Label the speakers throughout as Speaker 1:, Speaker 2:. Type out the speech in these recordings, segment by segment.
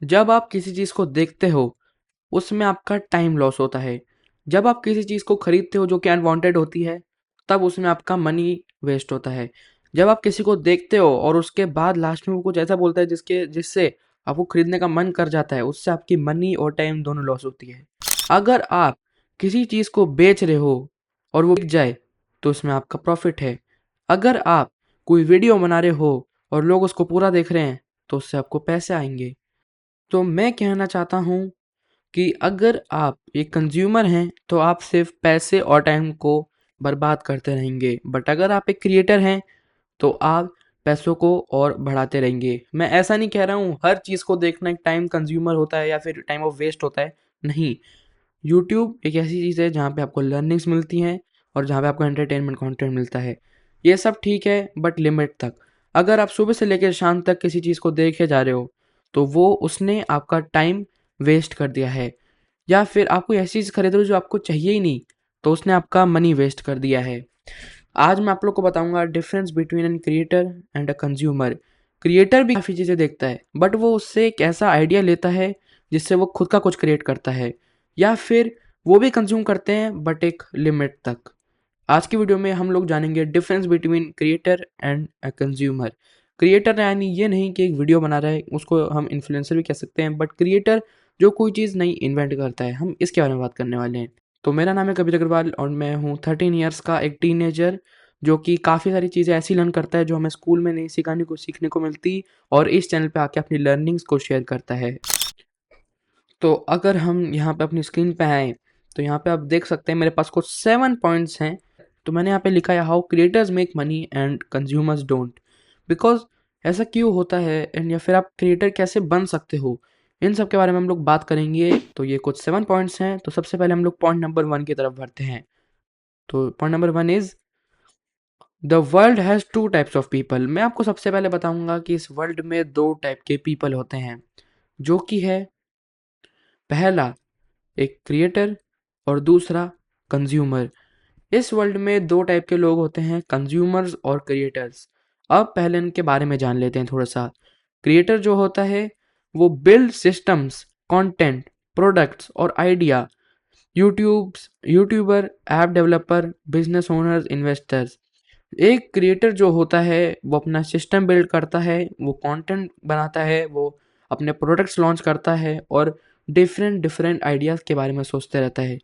Speaker 1: जब आप किसी चीज़ को देखते हो उसमें आपका टाइम लॉस होता है। जब आप किसी चीज़ को खरीदते हो जो कि अनवांटेड होती है, तब उसमें आपका मनी वेस्ट होता है। जब आप किसी को देखते हो और उसके बाद लास्ट में वो कुछ ऐसा बोलता है जिससे आपको खरीदने का मन कर जाता है, उससे आपकी मनी और टाइम दोनों लॉस होती है। अगर आप किसी चीज़ को बेच रहे हो और वो बिक जाए, तो उसमें आपका प्रॉफ़िट है। अगर आप कोई वीडियो बना रहे हो और लोग उसको पूरा देख रहे हैं, तो उससे आपको पैसे आएँगे। तो मैं कहना चाहता हूँ कि अगर आप एक कंज्यूमर हैं तो आप सिर्फ पैसे और टाइम को बर्बाद करते रहेंगे, बट अगर आप एक क्रिएटर हैं तो आप पैसों को और बढ़ाते रहेंगे। मैं ऐसा नहीं कह रहा हूँ हर चीज़ को देखना एक टाइम कंज्यूमर होता है या फिर टाइम ऑफ वेस्ट होता है, नहीं। यूट्यूब एक ऐसी चीज़ है जहाँ पे आपको लर्निंग्स मिलती हैं और जहाँ पे आपको एंटरटेनमेंट कंटेंट मिलता है। ये सब ठीक है बट लिमिट तक। अगर आप सुबह से लेकर शाम तक किसी चीज़ को देखे जा रहे हो तो वो उसने आपका टाइम वेस्ट कर दिया है। या फिर आप कोई ऐसी चीज़ खरीद रहे हो जो आपको चाहिए ही नहीं, तो उसने आपका मनी वेस्ट कर दिया है। आज मैं आप लोग को बताऊंगा difference between an creator and a consumer. Creator भी काफ़ी चीज़ें देखता है बट वो उससे एक ऐसा आइडिया लेता है जिससे वो खुद का कुछ क्रिएट करता है, या फिर वो भी कंज्यूम करते हैं बट एक लिमिट तक। आज की वीडियो में हम लोग जानेंगे difference between creator and a consumer. Creator यानी ये नहीं कि एक वीडियो बना रहा है, उसको हम इन्फ्लुएंसर भी कह सकते हैं, बट क्रिएटर जो कोई चीज़ नई इन्वेंट करता है, हम इसके बारे में बात करने वाले हैं। तो मेरा नाम है कविता अग्रवाल और मैं हूँ 13 ईयर्स का एक टीनेजर जो कि काफ़ी सारी चीज़ें ऐसी लर्न करता है जो हमें स्कूल में नहीं सिखाने को सीखने को मिलती, और इस चैनल पे आके अपनी लर्निंग्स को शेयर करता है। तो अगर हम यहाँ पे अपनी स्क्रीन पे आएँ, तो यहाँ पे आप देख सकते हैं मेरे पास कुछ 7 पॉइंट्स हैं। तो मैंने यहाँ पे लिखा है how creators make money and consumers don't. Because ऐसा क्यों होता है एंड या फिर आप क्रिएटर कैसे बन सकते हो, इन सब के बारे में हम लोग बात करेंगे। तो ये कुछ 7 पॉइंट्स हैं। तो सबसे पहले हम लोग पॉइंट नंबर 1 की तरफ बढ़ते हैं। तो point number 1 is the world has 2 types of people. मैं आपको सबसे पहले बताऊँगा कि इस वर्ल्ड में 2 टाइप के पीपल होते हैं, जो कि है पहला एक क्रिएटर और दूसरा कंज्यूमर। इस वर्ल्ड में 2 टाइप के लोग होते हैं, कंज्यूमर्स और क्रिएटर्स। अब पहले इनके बारे में जान लेते हैं थोड़ा सा। क्रिएटर जो होता है वो बिल्ड सिस्टम्स, कंटेंट, प्रोडक्ट्स और idea. YouTuber, app developer, business owners, investors. एक क्रिएटर जो होता है वो अपना सिस्टम बिल्ड करता है, वो कंटेंट बनाता है, वो अपने प्रोडक्ट्स लॉन्च करता है और डिफरेंट डिफरेंट आइडियाज़ के बारे में सोचते रहता है।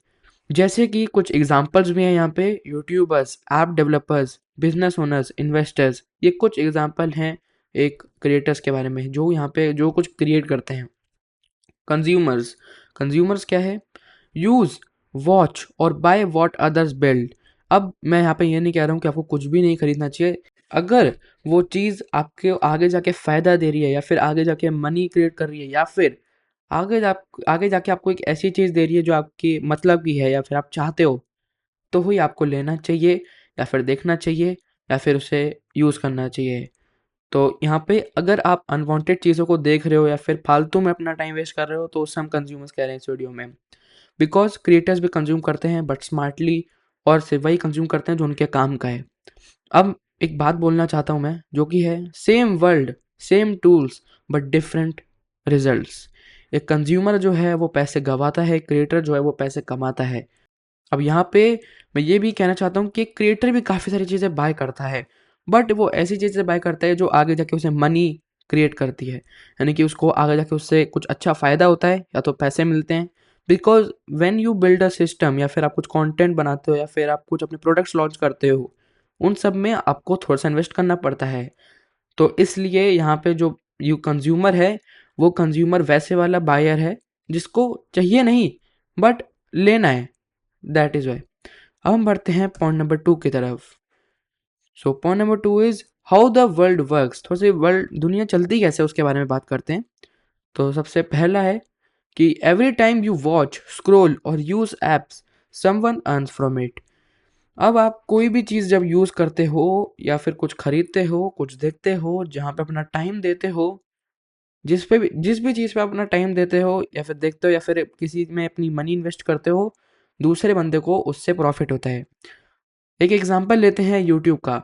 Speaker 1: जैसे कि कुछ एग्जांपल्स भी हैं यहाँ पे, YouTubers, app developers, business owners, investors. ये कुछ एग्जांपल हैं एक क्रिएटर्स के बारे में जो यहाँ पे जो कुछ क्रिएट करते हैं। कंज्यूमर्स, कंज्यूमर्स क्या है? यूज़, वॉच और बाय व्हाट अदर्स बिल्ड। अब मैं यहाँ पे ये नहीं कह रहा हूँ कि आपको कुछ भी नहीं खरीदना चाहिए। अगर वो चीज़ आपके आगे जाके फ़ायदा दे रही है या फिर आगे जाके मनी क्रिएट कर रही है या फिर आगे जाके आपको एक ऐसी चीज़ दे रही है जो आपकी मतलब की है या फिर आप चाहते हो, तो ही आपको लेना चाहिए या फिर देखना चाहिए या फिर उसे यूज़ करना चाहिए। तो यहाँ पे अगर आप अनवांटेड चीज़ों को देख रहे हो या फिर फालतू में अपना टाइम वेस्ट कर रहे हो, तो उससे हम कंज्यूमर्स कह रहे हैं इस वीडियो में। बिकॉज़ क्रिएटर्स भी कंज्यूम करते हैं बट स्मार्टली, और सिर्फ वही कंज्यूम करते हैं जो उनके काम का है। अब एक बात बोलना चाहता हूँ मैं, जो कि है same world, same tools but different results. एक कंज्यूमर जो है वो पैसे गंवाता है, क्रिएटर जो है वो पैसे कमाता है। अब यहाँ पे मैं ये भी कहना चाहता हूँ कि क्रिएटर भी काफ़ी सारी चीज़ें बाय करता है, बट वो ऐसी चीज़ें बाय करता है जो आगे जाके उसे मनी क्रिएट करती है, यानी कि उसको आगे जाके उससे कुछ अच्छा फ़ायदा होता है या तो पैसे मिलते हैं। Because when you build a system या फिर आप कुछ कंटेंट बनाते हो या फिर आप कुछ अपने प्रोडक्ट्स लॉन्च करते हो, उन सब में आपको थोड़ा सा इन्वेस्ट करना पड़ता है। तो इसलिए यहाँ पे जो यू कंज्यूमर है, वो कंज्यूमर वैसे वाला बायर है जिसको चाहिए नहीं बट लेना है, दैट इज़ वाई। अब हम बढ़ते हैं पॉइंट नंबर 2 की तरफ। So point number 2 is how the world works. थोड़ा सी वर्ल्ड दुनिया चलती कैसे उसके बारे में बात करते हैं। तो सबसे पहला है कि every time you watch, scroll और use apps, someone earns from it. अब आप कोई भी चीज़ जब यूज़ करते हो या फिर कुछ खरीदते हो, कुछ देखते हो, जहाँ पे अपना टाइम देते हो, जिस भी चीज़ पे आप अपना टाइम देते हो या फिर देखते हो या फिर किसी में अपनी मनी इन्वेस्ट करते हो, दूसरे बंदे को उससे प्रॉफिट होता है। एक एग्जांपल लेते हैं यूट्यूब का।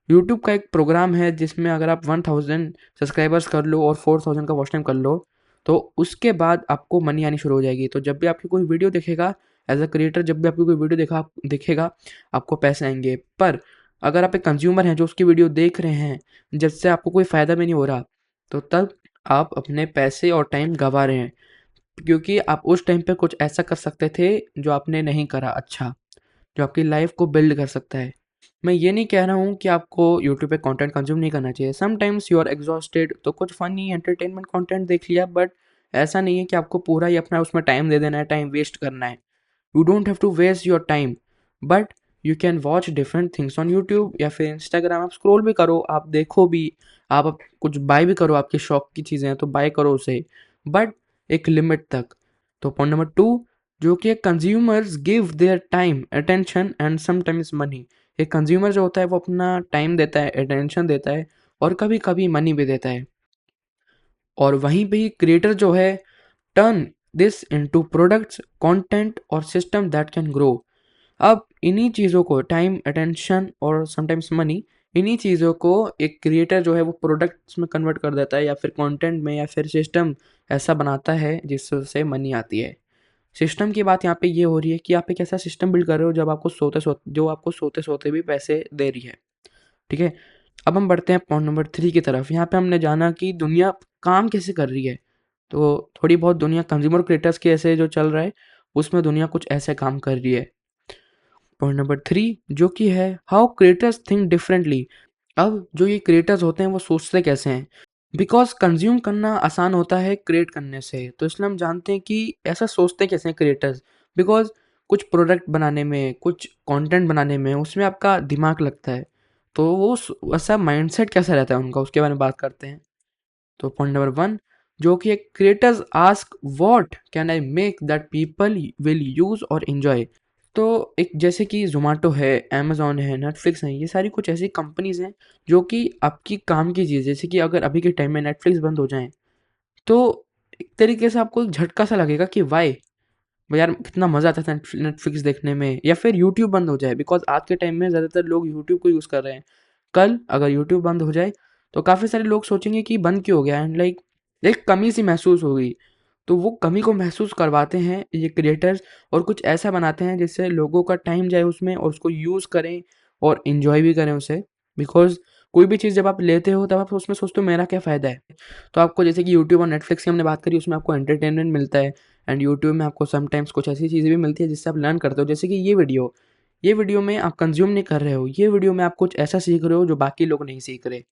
Speaker 1: यूट्यूब का एक प्रोग्राम है जिसमें अगर आप 1000 सब्सक्राइबर्स कर लो और 4000 का वॉच टाइम कर लो, तो उसके बाद आपको मनी आनी शुरू हो जाएगी। तो जब भी आपकी कोई वीडियो देखेगा एज़ अ क्रिएटर, जब भी आपकी कोई वीडियो दिखेगा, आपको पैसे आएँगे। पर अगर आप एक कंज़्यूमर हैं जो उसकी वीडियो देख रहे हैं, जिससे आपको कोई फ़ायदा भी नहीं हो रहा, तो तब आप अपने पैसे और टाइम गँवा रहे हैं। क्योंकि आप उस टाइम पे कुछ ऐसा कर सकते थे जो आपने नहीं करा अच्छा, जो आपकी लाइफ़ को बिल्ड कर सकता है। मैं ये नहीं कह रहा हूँ कि आपको यूट्यूब पे कंटेंट कंज़्यूम नहीं करना चाहिए। समटाइम्स यू आर एग्ज़ॉस्टेड तो कुछ फ़नी एंटरटेनमेंट कंटेंट देख लिया, बट ऐसा नहीं है कि आपको पूरा ही अपना उसमें टाइम दे देना है, टाइम वेस्ट करना है। You don't have to waste your time, but you can watch different things on YouTube या फिर इंस्टाग्राम। आप स्क्रॉल भी करो, आप देखो भी, आप कुछ बाय भी करो, आपके शौक की चीज़ें हैं तो बाय करो उसे, बट एक लिमिट तक। तो पॉइंट नंबर 2, जो कि consumers give their time, attention and sometimes money. एक कंज्यूमर जो होता है वो अपना टाइम देता है, अटेंशन देता है और कभी कभी मनी भी देता है। और वहीं पे ही क्रिएटर जो है turn this into products, content और सिस्टम दैट कैन ग्रो। अब इन्हीं चीज़ों को, टाइम, अटेंशन और समटाइम्स मनी, इन्हीं चीज़ों को एक क्रिएटर जो है वो प्रोडक्ट्स में कन्वर्ट कर देता है या फिर कंटेंट में या फिर सिस्टम ऐसा बनाता है जिससे उसे मनी आती है। सिस्टम की बात यहाँ पे ये हो रही है कि आप एक ऐसा सिस्टम बिल्ड कर रहे हो जब आपको सोते सोते भी पैसे दे रही है। ठीक है, अब हम बढ़ते हैं पॉइंट नंबर 3 की तरफ। यहाँ पे हमने जाना कि दुनिया काम कैसे कर रही है। तो थोड़ी बहुत दुनिया कंज्यूमर क्रिएटर्स के ऐसे जो चल रहा है, उसमें दुनिया कुछ ऐसे काम कर रही है। पॉइंट नंबर 3 जो कि है हाउ क्रिएटर्स थिंक डिफरेंटली। अब जो ये क्रिएटर्स होते हैं वो सोचते कैसे हैं। बिकॉज कंज्यूम करना आसान होता है क्रिएट करने से, तो इसलिए हम जानते हैं कि ऐसा सोचते कैसे हैं क्रिएटर्स। बिकॉज कुछ प्रोडक्ट बनाने में, कुछ कंटेंट बनाने में उसमें आपका दिमाग लगता है, तो वो ऐसा माइंडसेट कैसा रहता है उनका, उसके बारे में बात करते हैं। तो पॉइंट नंबर 1 जो कि एक creators ask what can I make that people will use और एंजॉय। तो एक जैसे कि ज़ोमैटो है, अमेज़न है, नेटफ्लिक्स है, ये सारी कुछ ऐसी कंपनीज़ हैं जो कि आपकी काम की चीज़, जैसे कि अगर अभी के टाइम में नेटफ्लिक्स बंद हो जाएँ, तो एक तरीके से आपको एक झटका सा लगेगा कि व्हाई? यार कितना मज़ा आता था नेटफ्लिक्स देखने में, या फिर यूट्यूब बंद हो जाए, बिकॉज़ आज के टाइम में ज़्यादातर लोग यूट्यूब को यूज़ कर रहे हैं। कल अगर यूट्यूब बंद हो जाए, तो काफ़ी सारे लोग सोचेंगे कि बंद क्यों हो गया, एंड लाइक एक कमी-सी महसूस होगी। तो वो कमी को महसूस करवाते हैं ये क्रिएटर्स और कुछ ऐसा बनाते हैं जिससे लोगों का टाइम जाए उसमें और उसको यूज़ करें और एन्जॉय भी करें उसे। बिकॉज़ कोई भी चीज़ जब आप लेते हो तब आप उसमें सोचते हो मेरा क्या फ़ायदा है? तो आपको जैसे कि यूट्यूब और नेटफ्लिक्स की हमने बात करी, उसमें आपको एंटरटेनमेंट मिलता है एंड यूट्यूब में आपको समटाइम्स कुछ ऐसी चीज़ें भी मिलती है जिससे आप लर्न करते हो। जैसे कि ये वीडियो में आप कंज़्यूम नहीं कर रहे हो, ये वीडियो में आप कुछ ऐसा सीख रहे हो जो बाकी लोग नहीं सीख रहे।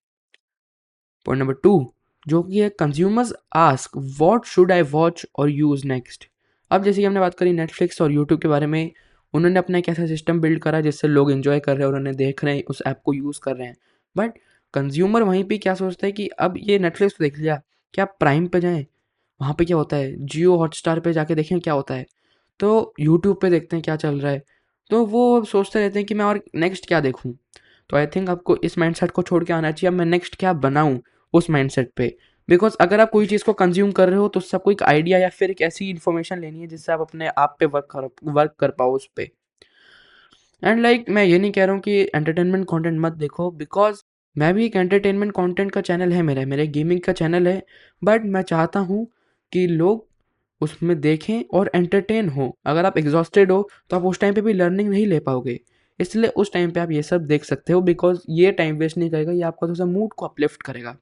Speaker 1: पॉइंट नंबर 2 जो कि है consumers ask what should I watch और यूज़ नेक्स्ट। अब जैसे कि हमने बात करी नेटफ्लिक्स और यूट्यूब के बारे में, उन्होंने अपना एक ऐसा सिस्टम बिल्ड करा जिससे लोग एंजॉय कर रहे हैं और उन्हें देख रहे हैं, उस ऐप को यूज़ कर रहे हैं। बट कंज्यूमर वहीं पे क्या सोचता है कि अब ये नेटफ्लिक्स देख लिया, क्या प्राइम पे जाएँ? वहाँ पे क्या होता है? जियो हॉटस्टार पे जाके देखें क्या होता है? तो यूट्यूब पे देखते हैं क्या चल रहा है। तो वो सोचते रहते हैं कि मैं और नेक्स्ट क्या देखूँ? तो आई थिंक आपको इस माइंडसेट को छोड़ के आना चाहिए, अब मैं नेक्स्ट क्या बनाऊँ उस माइंडसेट पे। बिकॉज़ अगर आप कोई चीज़ को कंज़्यूम कर रहे हो तो उससे आपको एक आइडिया या फिर एक ऐसी इन्फॉर्मेशन लेनी है जिससे आप अपने आप पे वर्क कर पाओ उस पे। एंड लाइक मैं ये नहीं कह रहा हूँ कि एंटरटेनमेंट कंटेंट मत देखो, बिकॉज़ मैं भी एक एंटरटेनमेंट कंटेंट का चैनल है मेरा एक गेमिंग का चैनल है। बट मैं चाहता हूँ कि लोग उसमें देखें और एंटरटेन हो। अगर आप एग्ज़ॉस्टेड हो तो आप उस टाइम पे भी लर्निंग नहीं ले पाओगे। इसलिए उस टाइम पे आप ये सब देख सकते हो, बिकॉज़ ये टाइम वेस्ट नहीं करेगा, ये आपका थोड़ा-सा मूड को अपलिफ्ट करेगा।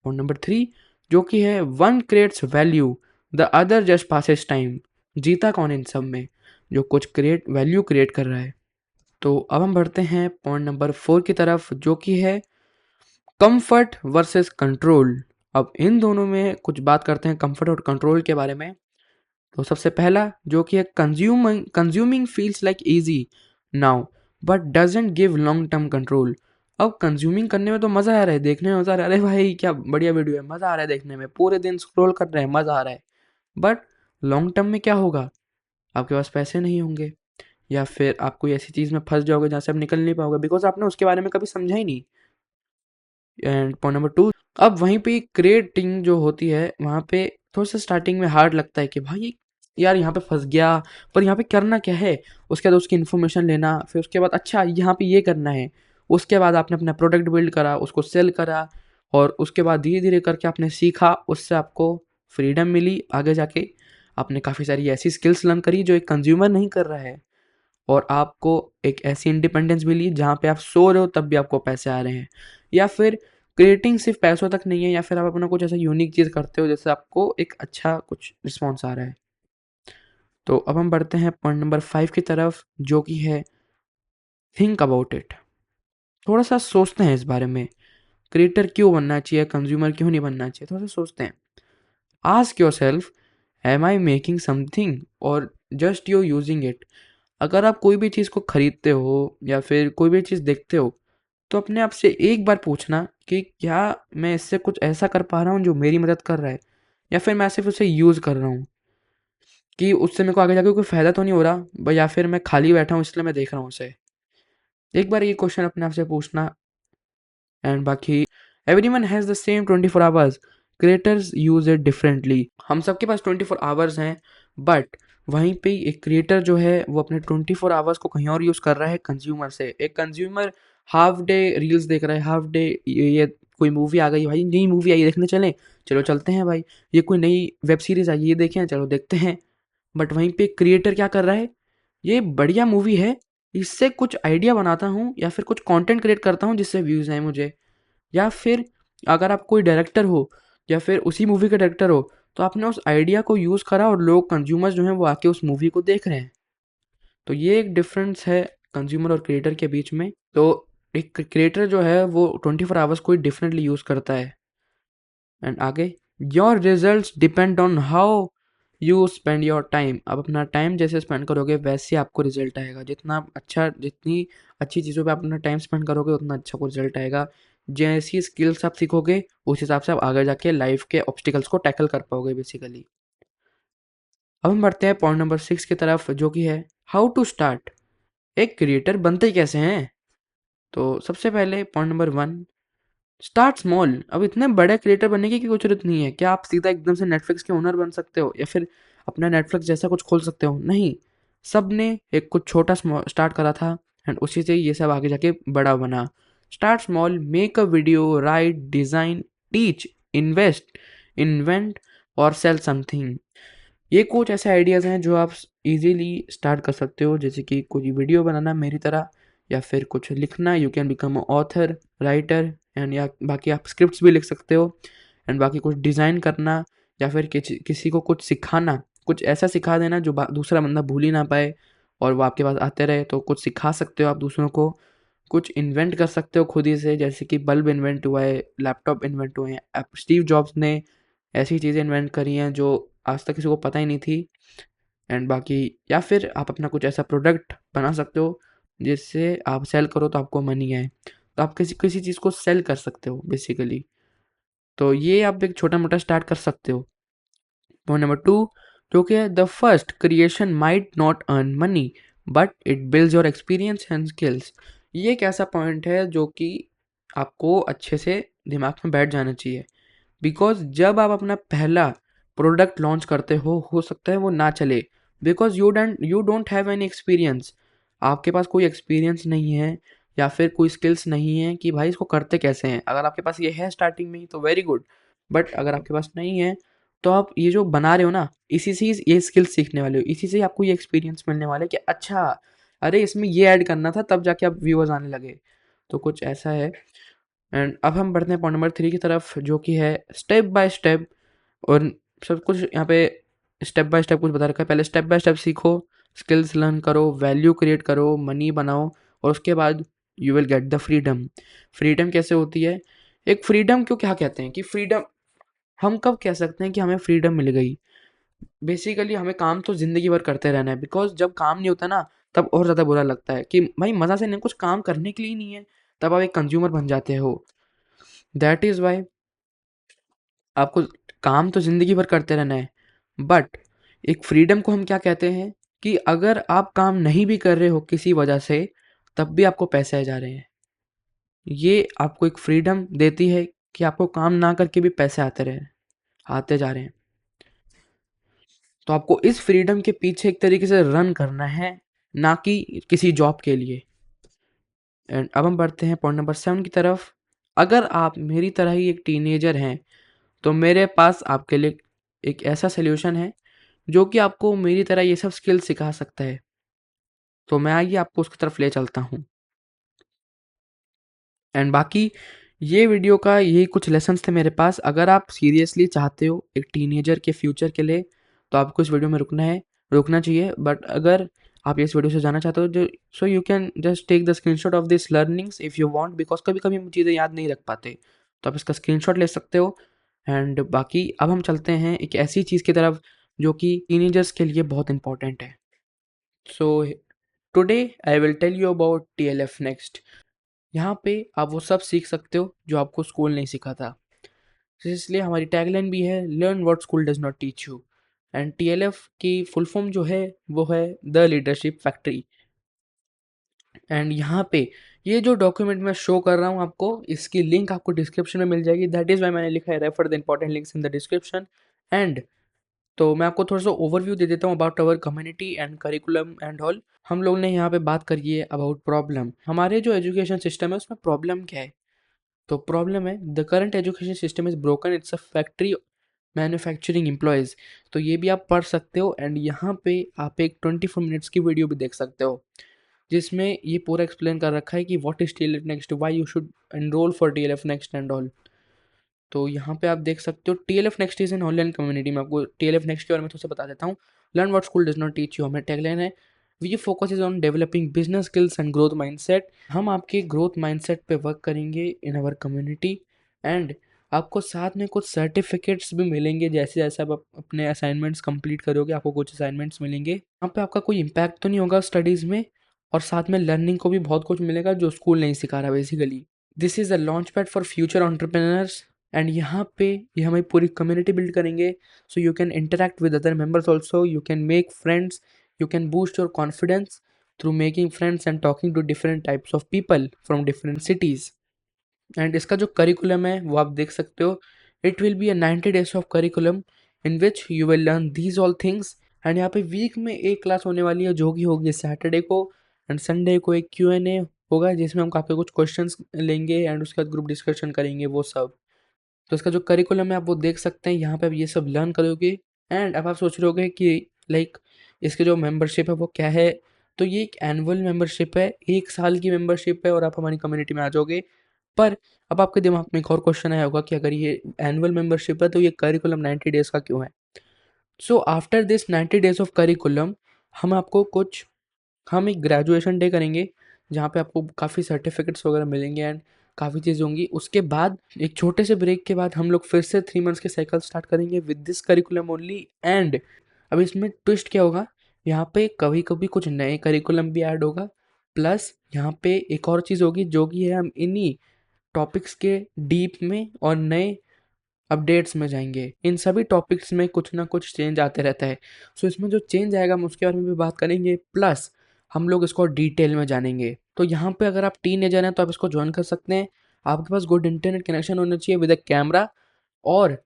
Speaker 1: और नंबर 3 जो कि है one creates value, the other just passes time. जीता कौन इन सब में? जो कुछ वैल्यू क्रिएट कर रहा है। तो अब हम बढ़ते हैं पॉइंट नंबर 4 की तरफ जो कि है कंफर्ट वर्सेस कंट्रोल। अब इन दोनों में कुछ बात करते हैं कंफर्ट और कंट्रोल के बारे में। तो सबसे पहला जो कि है consuming feels like easy now but doesn't give long term control. अब कंज्यूमिंग करने में तो मज़ा आ रहा है, देखने में मज़ा आ रहा है, अरे भाई क्या बढ़िया वीडियो है, मज़ा आ रहा है देखने में, पूरे दिन स्क्रॉल कर रहे हैं, मज़ा आ रहा है। बट लॉन्ग टर्म में क्या होगा? आपके पास पैसे नहीं होंगे या फिर आप कोई ऐसी चीज़ में फंस जाओगे जहाँ से आप निकल नहीं पाओगे, बिकॉज आपने उसके बारे में कभी समझा ही नहीं। एंड पॉइंट नंबर 2 अब वहीं पे क्रिएटिंग जो होती है वहाँ पे थोड़ा सा स्टार्टिंग में हार्ड लगता है कि भाई यार यहाँ पे फंस गया, पर यहाँ पे करना क्या है। उसके बाद उसकी इन्फॉर्मेशन लेना, फिर उसके बाद अच्छा यहाँ पे ये करना है, उसके बाद आपने अपना प्रोडक्ट बिल्ड करा, उसको सेल करा और उसके बाद धीरे धीरे करके आपने सीखा, उससे आपको फ्रीडम मिली आगे जाके, आपने काफ़ी सारी ऐसी स्किल्स लर्न करी जो एक कंज्यूमर नहीं कर रहा है, और आपको एक ऐसी इंडिपेंडेंस मिली जहाँ पे आप सो रहे हो तब भी आपको पैसे आ रहे हैं, या फिर क्रिएटिंग सिर्फ पैसों तक नहीं है, या फिर आप अपना कुछ ऐसा यूनिक चीज़ करते हो जैसे आपको एक अच्छा कुछ रिस्पॉन्स आ रहा है। तो अब हम बढ़ते हैं पॉइंट नंबर 5 की तरफ, जो कि है थिंक अबाउट इट। थोड़ा सा सोचते हैं इस बारे में, क्रिएटर क्यों बनना चाहिए, कंज्यूमर क्यों नहीं बनना चाहिए, थोड़ा सा सोचते हैं। Ask yourself, am I making something और जस्ट यू यूजिंग इट। अगर आप कोई भी चीज़ को खरीदते हो या फिर कोई भी चीज़ देखते हो, तो अपने आप से एक बार पूछना कि क्या मैं इससे कुछ ऐसा कर पा रहा हूँ जो मेरी मदद कर रहा है, या फिर मैं सिर्फ उसे यूज़ कर रहा हूँ कि उससे मेरे को आगे जाके कोई फ़ायदा तो नहीं हो रहा, या फिर मैं खाली बैठा हूँ इसलिए मैं देख रहा हूँ उसे। एक बार ये क्वेश्चन अपने आप से पूछना। एंड बाकी everyone has the same 24 hours, creators use it differently. हम सबके पास 24 आवर्स हैं, बट वहीं पे एक क्रिएटर जो है वो अपने 24 आवर्स को कहीं और यूज़ कर रहा है कंज्यूमर से। एक कंज्यूमर हाफ डे रील्स देख रहा है, हाफ डे ये कोई मूवी आ गई, भाई नई मूवी आई देखने चलें, चलो चलते हैं भाई, ये कोई नई वेब सीरीज़ आई ये देखें, चलो देखते हैं। बट वहीं पे क्रिएटर क्या कर रहा है, ये बढ़िया मूवी है, इससे कुछ आइडिया बनाता हूँ या फिर कुछ कंटेंट क्रिएट करता हूँ जिससे व्यूज़ आए मुझे। या फिर अगर आप कोई डायरेक्टर हो या फिर उसी मूवी के डायरेक्टर हो, तो आपने उस आइडिया को यूज़ करा और लोग कंज्यूमर्स जो हैं वो आके उस मूवी को देख रहे हैं। तो ये एक डिफरेंस है कंज्यूमर और क्रिएटर के बीच में। तो एक क्रिएटर जो है वो 24 आवर्स को डिफरेंटली यूज़ करता है। एंड आगे, your results depend on how you spend your time. आप अपना टाइम जैसे स्पेंड करोगे वैसे आपको रिजल्ट आएगा। जितनी अच्छी चीज़ों पे आप अपना टाइम स्पेंड करोगे उतना अच्छा को रिजल्ट आएगा। जैसी स्किल्स आप सीखोगे उस हिसाब से आप आगे जाके लाइफ के ऑब्स्टिकल्स को टैकल कर पाओगे बेसिकली। अब हम बढ़ते हैं पॉइंट नंबर 6 की तरफ, जो कि है हाउ टू स्टार्ट। एक क्रिएटर बनते कैसे हैं। तो सबसे पहले पॉइंट नंबर 1, स्टार्ट स्मॉल। अब इतने बड़े क्रिएटर बनने की कोई जरूरत नहीं है। क्या आप सीधा एकदम से नेटफ्लिक्स के ओनर बन सकते हो या फिर अपना नेटफ्लिक्स जैसा कुछ खोल सकते हो? नहीं, सब ने एक कुछ छोटा स्टार्ट करा था एंड उसी से ये सब आगे जाके बड़ा बना। Start small, make a video, right, design, teach, invest, invent और सेल समथिंग। ये कुछ ऐसे आइडियाज़ हैं जो आप इजीली स्टार्ट कर सकते हो, जैसे कि कोई वीडियो बनाना मेरी तरह, या फिर कुछ लिखना, you can become a author, writer and, या बाकी आप स्क्रिप्ट्स भी लिख सकते हो। एंड बाकी कुछ डिज़ाइन करना, या फिर किसी को कुछ सिखाना, कुछ ऐसा सिखा देना जो दूसरा बंदा भूल ही ना पाए और वो आपके पास आते रहे। तो कुछ सिखा सकते हो आप दूसरों को। कुछ इन्वेंट कर सकते हो खुद ही से, जैसे कि बल्ब इन्वेंट हुआ है, लैपटॉप इन्वेंट हुए हैं, स्टीव जॉब्स ने ऐसी चीज़ें इन्वेंट करी हैं जो आज तक किसी को पता ही नहीं थी। एंड बाकी, या फिर आप अपना कुछ ऐसा प्रोडक्ट बना सकते हो जिससे आप सेल करो तो आपको मनी आए। तो आप किसी किसी चीज़ को सेल कर सकते हो बेसिकली। तो ये आप एक छोटा मोटा स्टार्ट कर सकते हो। पॉइंट नंबर 2, जो कि है the first creation might not earn money but it builds your experience and skills. ये एक ऐसा पॉइंट है जो कि आपको अच्छे से दिमाग में बैठ जाना चाहिए। बिकॉज जब आप अपना पहला प्रोडक्ट लॉन्च करते हो सकता है वो ना चले, because you don't have any experience. आपके पास कोई एक्सपीरियंस नहीं है या फिर कोई स्किल्स नहीं है कि भाई इसको करते कैसे हैं। अगर आपके पास ये है स्टार्टिंग में ही तो वेरी गुड, बट अगर आपके पास नहीं है तो आप ये जो बना रहे हो ना, इसी से ही ये स्किल्स सीखने वाले हो, इसी से ही आपको ये एक्सपीरियंस मिलने वाला है कि अच्छा, अरे इसमें ये ऐड करना था, तब जाके आप व्यूअर्स आने लगे। तो कुछ ऐसा है। एंड अब हम बढ़ते हैं पॉइंट नंबर 3 की तरफ, जो कि है स्टेप बाय स्टेप। और सब कुछ यहाँ पे स्टेप बाय स्टेप कुछ बता रखा है। पहले स्टेप बाय स्टेप सीखो, स्किल्स लर्न करो, वैल्यू क्रिएट करो, मनी बनाओ, और उसके बाद you will get the freedom. Freedom कैसे होती है? एक फ्रीडम क्यों क्या कहते हैं कि फ्रीडम हम कब कह सकते हैं कि हमें फ्रीडम मिल गई? बेसिकली हमें काम तो ज़िंदगी भर करते रहना है, बिकॉज़ जब काम नहीं होता ना, तब और ज़्यादा बुरा लगता है कि भाई मज़ा से नहीं, कुछ काम करने के लिए ही नहीं है, तब आप एक कंज्यूमर बन जाते हो। दैट इज़ व्हाई आपको काम तो ज़िंदगी भर करते रहना है, बट एक फ्रीडम को हम क्या कहते हैं कि अगर आप काम नहीं भी कर रहे हो किसी वजह से, तब भी आपको पैसे आ जा रहे हैं। ये आपको एक फ्रीडम देती है कि आपको काम ना करके भी पैसे आते जा रहे हैं। तो आपको इस फ्रीडम के पीछे एक तरीके से रन करना है, ना कि किसी जॉब के लिए। एंड अब हम बढ़ते हैं पॉइंट नंबर 7 की तरफ। अगर आप मेरी तरह ही एक टीनेजर हैं, तो मेरे पास आपके लिए एक ऐसा सॉल्यूशन है जो कि आपको मेरी तरह ये सब स्किल सिखा सकता है। तो मैं आइए आपको उसकी तरफ ले चलता हूँ। एंड बाकी ये वीडियो का यही कुछ लेसन्स थे मेरे पास। अगर आप सीरियसली चाहते हो एक टीनेजर के फ्यूचर के लिए, तो आपको इस वीडियो में रुकना चाहिए। बट अगर आप इस वीडियो से जाना चाहते हो, जो so you can just take the screenshot of this learnings if you want, because कभी कभी हम चीज़ें याद नहीं रख पाते, तो आप इसका स्क्रीनशॉट ले सकते हो। एंड बाकी अब हम चलते हैं एक ऐसी चीज़ की तरफ जो कि टीनेजर्स के लिए बहुत इंपॉर्टेंट है। So today I will tell you about TLF next. यहाँ पे आप वो सब सीख सकते हो जो आपको स्कूल नहीं सिखा था। तो इसलिए हमारी टैगलाइन भी है, learn what school does not teach you. And TLF की फुल फॉर्म जो है वो है द लीडरशिप फैक्ट्री। एंड यहाँ पे ये जो डॉक्यूमेंट मैं शो कर रहा हूँ आपको, इसकी लिंक आपको डिस्क्रिप्शन में मिल जाएगी। दैट इज़ वाई मैंने लिखा है refer the important links in the description. And तो मैं आपको थोड़ा सा ओवरव्यू दे देता हूँ about our community and curriculum and all. हम लोग ने यहाँ पे बात करी है अबाउट प्रॉब्लम। हमारे जो एजुकेशन सिस्टम है उसमें प्रॉब्लम क्या है? तो प्रॉब्लम है the current education system is broken, it's a factory manufacturing employees. तो ये भी आप पढ़ सकते हो। एंड यहाँ पे आप एक 24 मिनट्स की वीडियो भी देख सकते हो, जिसमें ये पूरा एक्सप्लेन कर रखा है कि what is TLF next, why you should enrol for TLF next and all. तो यहाँ पे आप देख सकते हो TLF next is an online community. मैं आपको TLF नेक्स्ट के बारे में थोड़ा सा बता देता हूँ। Learn what school does not teach you, हमें टैगलाइन है, we focus is on developing business skills and growth mindset. हम आपके ग्रोथ माइंडसेट पे वर्क करेंगे इन आवर कम्युनिटी। एंड आपको साथ में कुछ सर्टिफिकेट्स भी मिलेंगे, जैसे जैसे आप अपने असाइनमेंट्स कंप्लीट करोगे आपको कुछ असाइनमेंट्स मिलेंगे। यहाँ पे आपका कोई इम्पैक्ट तो नहीं होगा स्टडीज़ में, और साथ में लर्निंग को भी बहुत कुछ मिलेगा जो स्कूल नहीं सिखा रहा basically. This is a launch pad for future entrepreneurs. And यहाँ पे ये हमारी पूरी कम्युनिटी बिल्ड करेंगे, so you can interact with other members also, you can make friends, you can boost your confidence through making friends and talking to different types of people from different cities. And इसका जो curriculum है वो आप देख सकते हो, it will be a 90 days of curriculum in which you will learn these all things. And यहाँ पे वीक में एक क्लास होने वाली है जो कि होगी सैटरडे को, एंड संडे को एक Q&A होगा जिसमें हम काफ़ी कुछ क्वेश्चंस लेंगे एंड उसके बाद ग्रुप डिस्कशन करेंगे वो सब। तो इसका जो करिकुलम है आप वो देख सकते हैं, यहाँ पे आप ये सब लर्न करोगे। एंड अब आप सोच रहे होगे कि लाइक इसके जो मेंबरशिप है वो क्या है। तो ये एक एनुअल मेंबरशिप है, 1 साल की मेंबरशिप है और आप हमारी कम्युनिटी में आ जाओगे। पर अब आपके दिमाग में एक और क्वेश्चन आया होगा कि अगर ये एनुअल मेंबरशिप है तो ये करिकुलम 90 days का क्यों है? So after this 90 days of curriculum हम आपको कुछ हम एक ग्रेजुएशन डे करेंगे जहाँ पे आपको काफ़ी सर्टिफिकेट्स वगैरह मिलेंगे एंड काफ़ी चीज़ें होंगी। उसके बाद एक छोटे से ब्रेक के बाद हम लोग फिर से 3 मंथ्स के साइकिल स्टार्ट करेंगे with this curriculum only. And अब इसमें ट्विस्ट क्या होगा, यहाँ पे कभी कभी कुछ नए करिकुलम भी ऐड होगा, प्लस यहाँ पे एक और चीज़ होगी जो कि है हम इन्हीं टॉपिक्स के डीप में और नए अपडेट्स में जाएंगे। इन सभी टॉपिक्स में कुछ ना कुछ चेंज आते रहता है। सो इसमें जो चेंज आएगा हम उसके बारे में भी बात करेंगे, प्लस हम लोग इसको डिटेल में जानेंगे। तो यहाँ पे अगर आप टीनेजर हैं तो आप इसको ज्वाइन कर सकते हैं। आपके पास गुड इंटरनेट कनेक्शन होना चाहिए विद अ कैमरा, और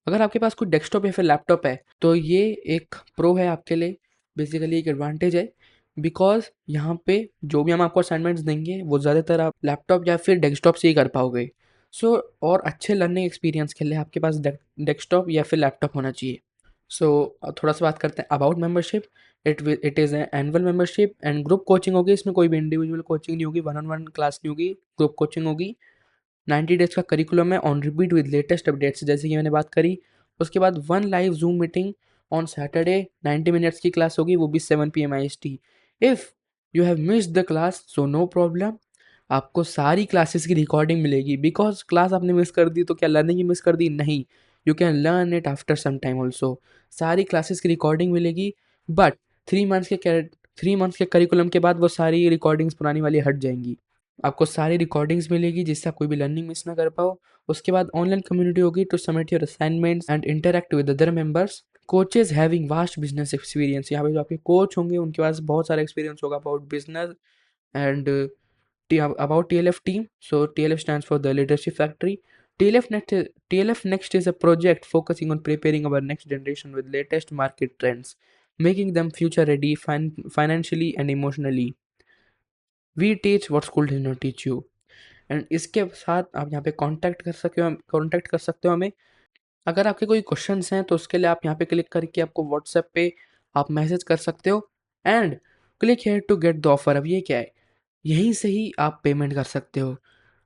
Speaker 1: अगर आपके पास कोई डेस्कटॉप या फिर लैपटॉप है तो ये एक प्रो है आपके लिए, बेसिकली एक एडवांटेज है। बिकॉज यहाँ पे जो भी हम आपको असाइनमेंट्स देंगे वो ज़्यादातर आप लैपटॉप या फिर डेस्कटॉप से ही कर पाओगे। सो और अच्छे लर्निंग एक्सपीरियंस के लिए आपके पास डेस्कटॉप या फिर लैपटॉप होना चाहिए। सो थोड़ा सा बात करते हैं about membership. It is annual membership and group coaching होगी। इसमें कोई भी इंडिविजुअल कोचिंग नहीं होगी, 1-on-1 क्लास नहीं होगी, ग्रुप कोचिंग होगी। 90 days का करिकुलम है on repeat with latest updates, जैसे कि मैंने बात करी। उसके बाद 1 live zoom meeting on Saturday, 90 minutes की क्लास होगी, वो भी 7 PM IST। If you have missed the class so no problem, आपको सारी क्लासेस की रिकॉर्डिंग मिलेगी। बिकॉज क्लास आपने मिस कर दी तो क्या लर्निंग ही मिस कर दी? नहीं, you can learn it after some time also. सारी क्लासेस की रिकॉर्डिंग मिलेगी, बट 3 मंथ्स के करिकुलम के बाद वो सारी रिकॉर्डिंग्स पुरानी वाली हट जाएंगी। आपको सारी रिकॉर्डिंग्स मिलेगी जिससे आप कोई भी लर्निंग मिस ना कर पाओ। उसके बाद ऑनलाइन कम्युनिटी होगी to submit your assignments and interact with other members. Coaches having vast business experience, यहाँ पे जो आपके कोच होंगे उनके पास बहुत सारा एक्सपीरियंस होगा about business and about TLF team. So TLF stands for the Leadership Factory. TLF Next is a project focusing on preparing our next generation with latest market trends, making them future ready financially and emotionally. We teach what school did not teach you. And इसके साथ आप यहाँ पे contact कर सकते हो हमें। अगर आपके कोई क्वेश्चंस हैं तो उसके लिए आप यहाँ पे क्लिक करके आपको व्हाट्सएप पे आप मैसेज कर सकते हो and click here to get the offer. अब ये क्या है, यहीं से ही आप पेमेंट कर सकते हो।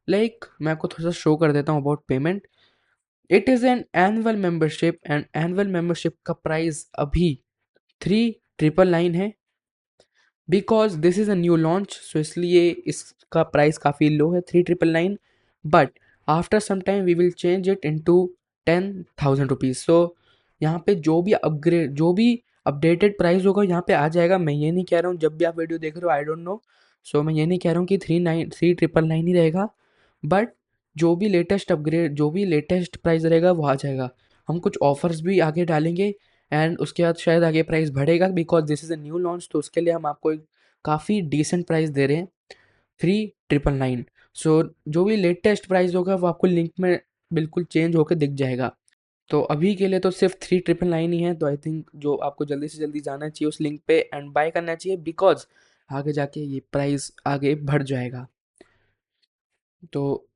Speaker 1: मैं आपको थोड़ा सा शो कर देता हूँ about payment. It is an annual membership and annual membership का प्राइस अभी 3999 है। Because this is a new launch, so इसलिए इसका प्राइस काफ़ी लो है 3999। But after some time we will change it into 10,000 rupees. So यहाँ पे जो भी अपडेटेड प्राइस होगा यहाँ पे आ जाएगा। मैं ये नहीं कह रहा हूँ, जब भी आप वीडियो देख रहे हो आई डोंट नो, सो मैं ये नहीं कह रहा हूँ कि 3999 ही रहेगा। बट जो भी लेटेस्ट प्राइस रहेगा वो आ जाएगा। हम कुछ ऑफर्स भी आगे डालेंगे एंड उसके बाद शायद आगे प्राइस बढ़ेगा, because this is a new launch. तो उसके लिए हम आपको एक काफ़ी डिसेंट प्राइस दे रहे हैं, 3999। सो जो भी लेटेस्ट प्राइस होगा वो आपको लिंक में बिल्कुल चेंज होकर दिख जाएगा। तो अभी के लिए तो सिर्फ 3999 ही है। तो आई थिंक जो आपको जल्दी से जल्दी जाना चाहिए उस लिंक पे एंड बाय करना चाहिए, बिकॉज आगे जाके ये प्राइस आगे बढ़ जाएगा। तो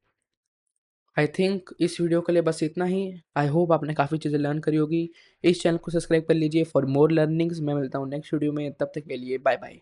Speaker 1: आई थिंक इस वीडियो के लिए बस इतना ही। आई होप आपने काफ़ी चीज़ें लर्न करी होगी। इस चैनल को सब्सक्राइब कर लीजिए फॉर मोर लर्निंग्स। मैं मिलता हूँ नेक्स्ट वीडियो में, तब तक के लिए बाय बाय।